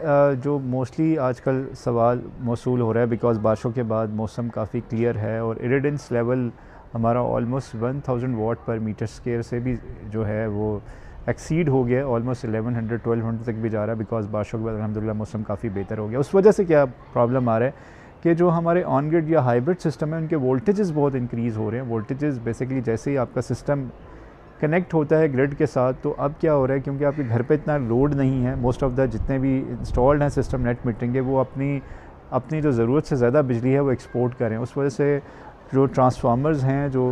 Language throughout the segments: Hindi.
जो मोस्टली आजकल सवाल मौसूल हो रहा है बिकॉज़ बारिशों के बाद मौसम काफ़ी क्लियर है और इरिडेंस लेवल हमारा ऑलमोस्ट 1000 वाट पर मीटर स्क्वायर से भी जो है वो एक्सीड हो गया, ऑलमोस्ट 1100-1200 तक भी जा रहा है बिकॉज़ बारिशों के बाद अल्हम्दुलिल्लाह मौसम काफ़ी बेहतर हो गया। उस वजह से क्या प्रॉब्लम आ रहा है कि जो हमारे ऑन ग्रिड या हाइब्रिड सिस्टम है उनके वोल्टेजेस बहुत इंक्रीज़ हो रहे हैं। वोल्टेजेस बेसिकली जैसे ही आपका सिस्टम कनेक्ट होता है ग्रिड के साथ, तो अब क्या हो रहा है, क्योंकि आपके घर पे इतना लोड नहीं है, मोस्ट ऑफ द जितने भी इंस्टॉल्ड हैं सिस्टम नेट मीटरिंग के, वो अपनी जो ज़रूरत से ज़्यादा बिजली है वो एक्सपोर्ट करें। उस वजह से जो ट्रांसफार्मर्स हैं जो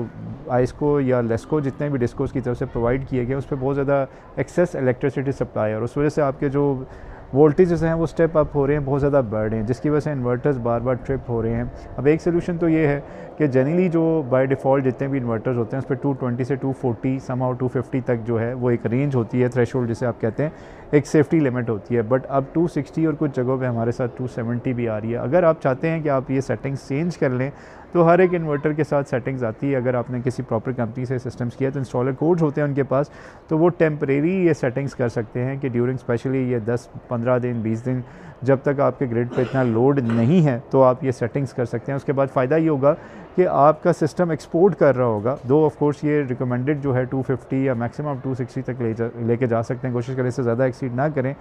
आइस्को या लेस्को जितने भी डिस्कोस की तरफ से प्रोवाइड किए गए उस पर बहुत ज़्यादा एक्सेस इलेक्ट्रिसिटी सप्लाई है और उस वजह से आपके जो वोल्टेजेस हैं वो स्टेप अप हो रहे हैं, बहुत ज़्यादा बढ़ रहे हैं, जिसकी वजह से इन्वर्टर्स बार बार ट्रिप हो रहे हैं। अब एक सोल्यूशन तो ये है कि जनरली जो बाय डिफ़ॉल्ट जितने भी इन्वर्टर्स होते हैं उस पर 220 से 240 समहाउ 250 तक जो है वो एक रेंज होती है, थ्रेशोल्ड जिसे आप कहते हैं, एक सेफ्टी लिमिट होती है। बट अब 260 और कुछ जगहों पे हमारे साथ 270 भी आ रही है। अगर आप चाहते हैं कि आप ये सेटिंग्स चेंज कर लें तो हर एक इन्वर्टर के साथ सेटिंग्स आती है। अगर आपने किसी प्रॉपर कंपनी से सिस्टम्स किया तो इंस्टॉलर कोड्स होते हैं उनके पास, तो वो टेम्परेरी ये सेटिंग्स कर सकते हैं कि ड्यूरिंग स्पेशली ये 10-15 दिन 20 दिन जब तक आपके ग्रिड पे इतना लोड नहीं है तो आप ये सेटिंग्स कर सकते हैं। उसके बाद फ़ायदा ये होगा कि आपका सिस्टम एक्सपोर्ट कर रहा होगा। दो ऑफ कोर्स ये रिकमेंडेड जो है 250 या मैक्सिमम 260 तक लेके जा सकते हैं, कोशिश करें इससे ज़्यादा एक्सीड ना करें,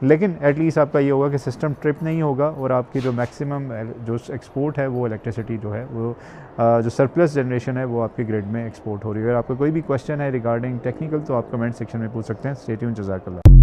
लेकिन एटलीस्ट आपका ये होगा कि सिस्टम ट्रिप नहीं होगा और आपकी जो मैक्सिमम जो एक्सपोर्ट है वो इलेक्ट्रिसिटी जो है वो जो सरप्लस जनरेशन है वो आपके ग्रिड में एक्सपोर्ट हो रही है। अगर आपका कोई भी क्वेश्चन है रिगार्डिंग टेक्निकल तो आप कमेंट सेक्शन में पूछ सकते हैं। स्टे ट्यून्ड, जज़ाकल्लाह।